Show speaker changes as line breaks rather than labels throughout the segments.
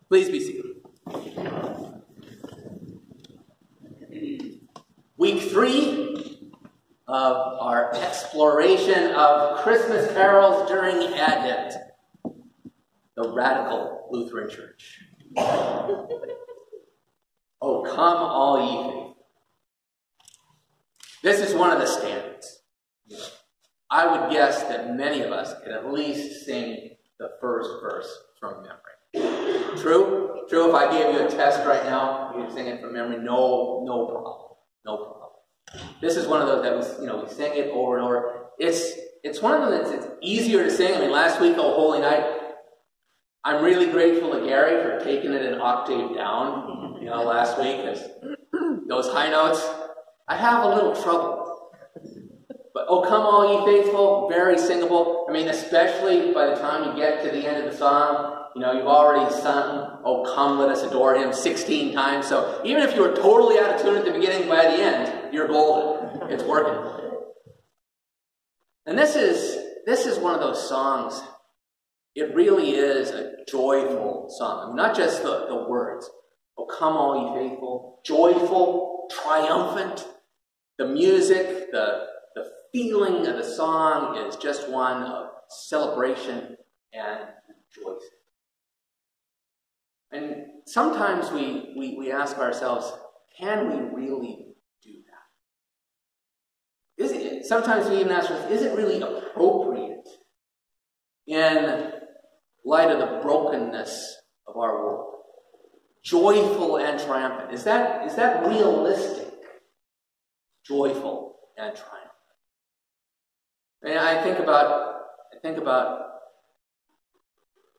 Please be seated. Week 3 of our exploration of Christmas carols during Advent. The Radical Lutheran Church. Oh, come all ye faithful. This is one of the standards. I would guess that many of us can at least sing the first verse from memory. True? True, if I gave you a test right now, you'd sing it from memory, no problem. No problem. This is one of those that we sing it over and over. It's one of them that's easier to sing. I mean, last week, Oh Holy Night, I'm really grateful to Gary for taking it an octave down, last week, because those high notes, I have a little trouble. But Oh Come All Ye Faithful, very singable. I mean, especially by the time you get to the end of the song, you've already sung Oh Come Let Us Adore Him 16 times. So even if you were totally out of tune at the beginning, by the end, you're golden. It's working. And this is one of those songs. It really is a joyful song. I mean, not just the words. Oh come all ye faithful. Joyful, triumphant. The music, the feeling of the song is just one of celebration and rejoicing. And sometimes we ask ourselves, can we really do that? Sometimes we even ask ourselves, is it really appropriate in light of the brokenness of our world? Joyful and triumphant. Is that realistic? Joyful and triumphant. And I think about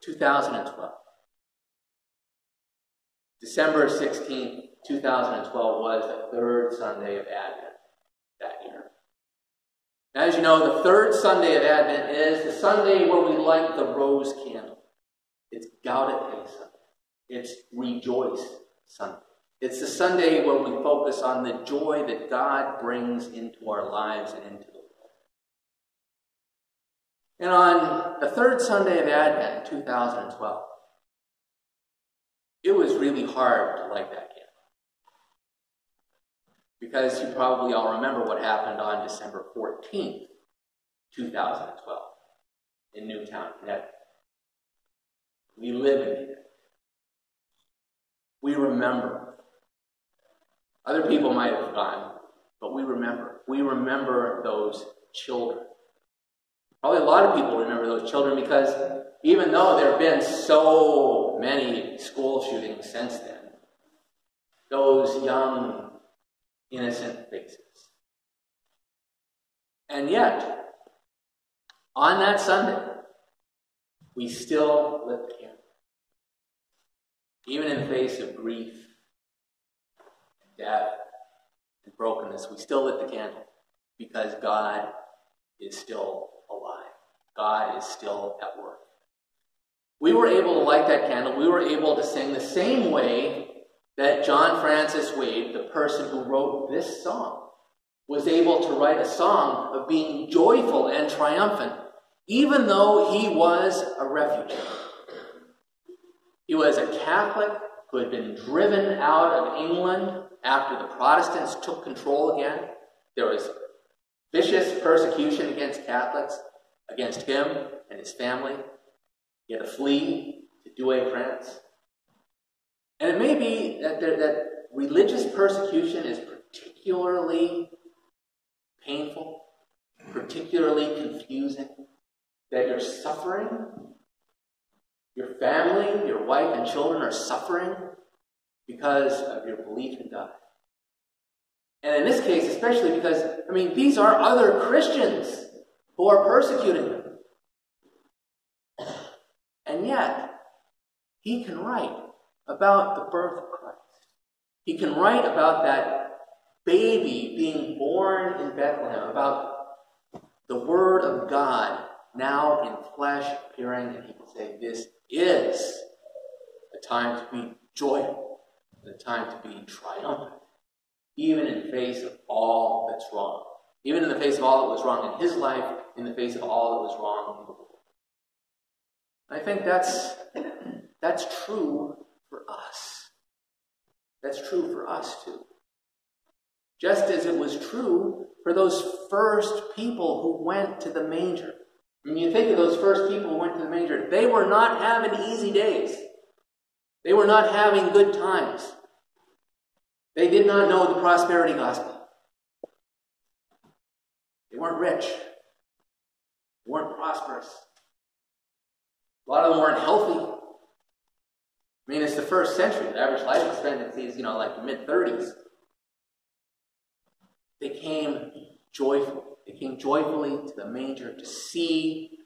2012. December 16th, 2012 was the third Sunday of Advent that year. As you know, the third Sunday of Advent is the Sunday where we light the rose candle. It's Gaudete Sunday. It's Rejoice Sunday. It's the Sunday where we focus on the joy that God brings into our lives and into the world. And on the third Sunday of Advent, 2012, it was really hard to light that candle. Because you probably all remember what happened on December 14th, 2012, in Newtown, Connecticut. We live in Connecticut. We remember. Other people might have forgotten, but we remember. We remember those children. Probably a lot of people remember those children because even though there have been so many school shootings since then, those young, innocent faces. And yet, on that Sunday, we still lit the candle. Even in the face of grief, and death, and brokenness, we still lit the candle because God is still alive. God is still at work. We were able to light that candle. We were able to sing the same way that John Francis Wade, the person who wrote this song, was able to write a song of being joyful and triumphant, even though he was a refugee. He was a Catholic who had been driven out of England after the Protestants took control again. There was vicious persecution against Catholics, against him and his family. He had to flee to Douai, France. And it may be that religious persecution is particularly painful, particularly confusing, that you're suffering. Your family, your wife and children are suffering because of your belief in God. And in this case, especially because, these are other Christians who are persecuting them. And yet, he can write about the birth of Christ. He can write about that baby being born in Bethlehem, about the Word of God now in flesh appearing, and he can say, this is a time to be joyful, a time to be triumphant, even in the face of all that's wrong. Even in the face of all that was wrong in his life, in the face of all that was wrong in the world. I think that's true for us. That's true for us too. Just as it was true for those first people who went to the manger. When you think of those first people who went to the manger, they were not having easy days. They were not having good times. They did not know the prosperity gospel. They weren't rich. They weren't prosperous. A lot of them weren't healthy. I mean, it's the first century. The average life expectancy is, like mid-30s. They came joyfully. They came joyfully to the manger to see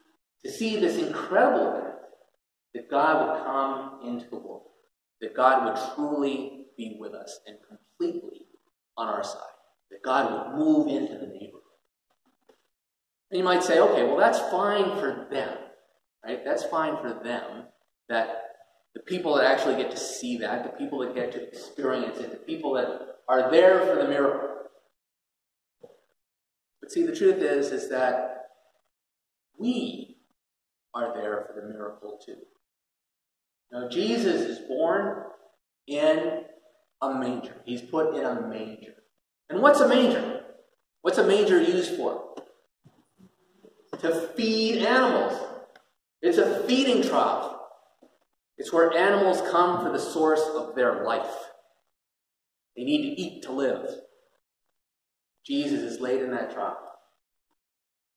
this incredible event, that God would come into the world, that God would truly be with us and completely on our side, that God would move into the neighborhood. And you might say, okay, well, that's fine for them, right? That's fine for them, that the people that actually get to see that, the people that get to experience it, the people that are there for the miracle. But see, the truth is that we are there for the miracle too. Now, Jesus is born in a manger. He's put in a manger. And what's a manger? What's a manger used for? To feed animals. It's a feeding trough. It's where animals come for the source of their life. They need to eat to live. Jesus is laid in that trough,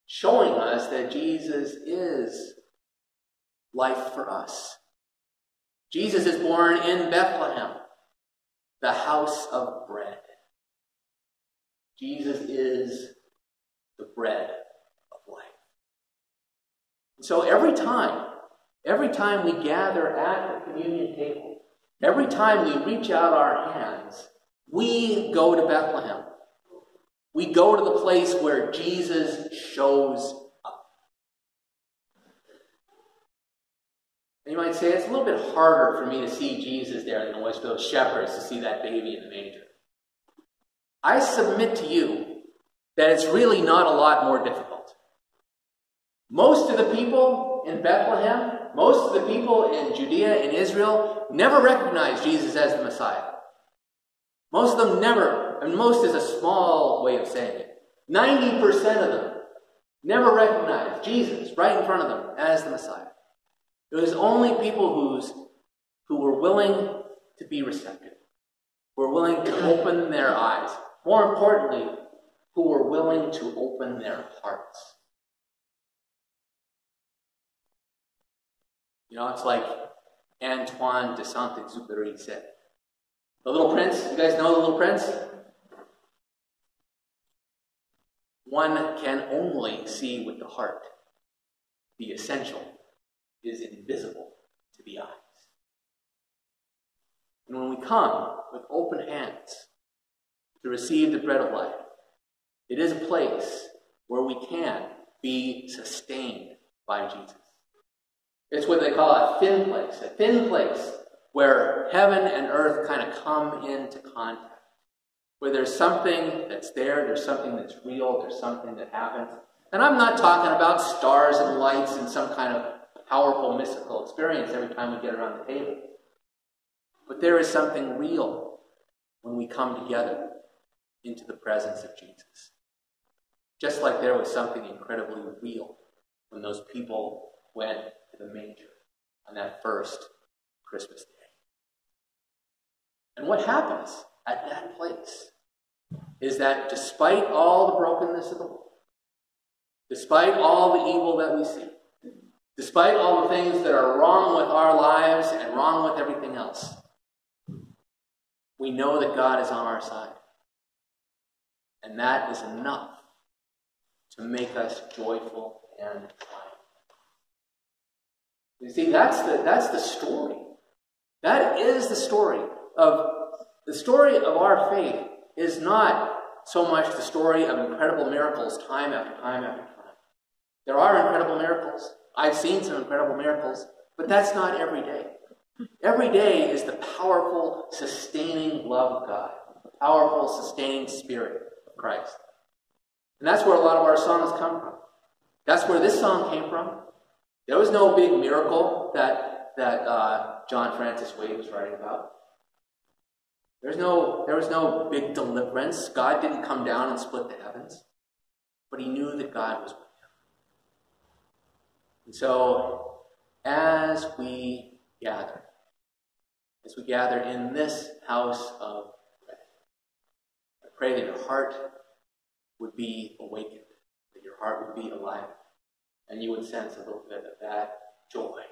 showing us that Jesus is life for us. Jesus is born in Bethlehem, the house of bread. Jesus is the bread of life. So every time we gather at the communion table, every time we reach out our hands, we go to Bethlehem. We go to the place where Jesus shows up. And you might say, it's a little bit harder for me to see Jesus there than it was for those shepherds to see that baby in the manger. I submit to you that it's really not a lot more difficult. Most of the people in Bethlehem, most of the people in Judea and Israel never recognized Jesus as the Messiah. Most of them never. And most is a small way of saying it. 90% of them never recognized Jesus right in front of them as the Messiah. It was only people who were willing to be receptive, who were willing to open their eyes. More importantly, who were willing to open their hearts. It's like Antoine de Saint-Exupéry said. The Little Prince, you guys know The Little Prince? One can only see with the heart. The essential is invisible to the eyes. And when we come with open hands to receive the bread of life, it is a place where we can be sustained by Jesus. It's what they call a thin place where heaven and earth kind of come into contact. Where there's something that's there's something that's real, there's something that happens. And I'm not talking about stars and lights and some kind of powerful mystical experience every time we get around the table. But there is something real when we come together into the presence of Jesus. Just like there was something incredibly real when those people went to the manger on that first Christmas day. And what happens at that place is that despite all the brokenness of the world, despite all the evil that we see, despite all the things that are wrong with our lives and wrong with everything else, we know that God is on our side. And that is enough to make us joyful and triumphant. You see, that's the story. That is the story of our faith. Is not so much the story of incredible miracles time after time after time. There are incredible miracles. I've seen some incredible miracles, but that's not every day. Every day is the powerful, sustaining love of God, the powerful, sustaining Spirit of Christ. And that's where a lot of our songs come from. That's where this song came from. There was no big miracle that that John Francis Wade was writing about. There was no big deliverance. God didn't come down and split the heavens, but he knew that God was with him. And so, as we gather in this house of bread, I pray that your heart would be awakened, that your heart would be alive, and you would sense a little bit of that joy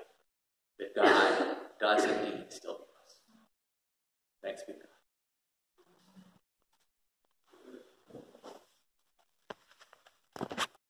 that God does indeed still give us. Thanks be to God.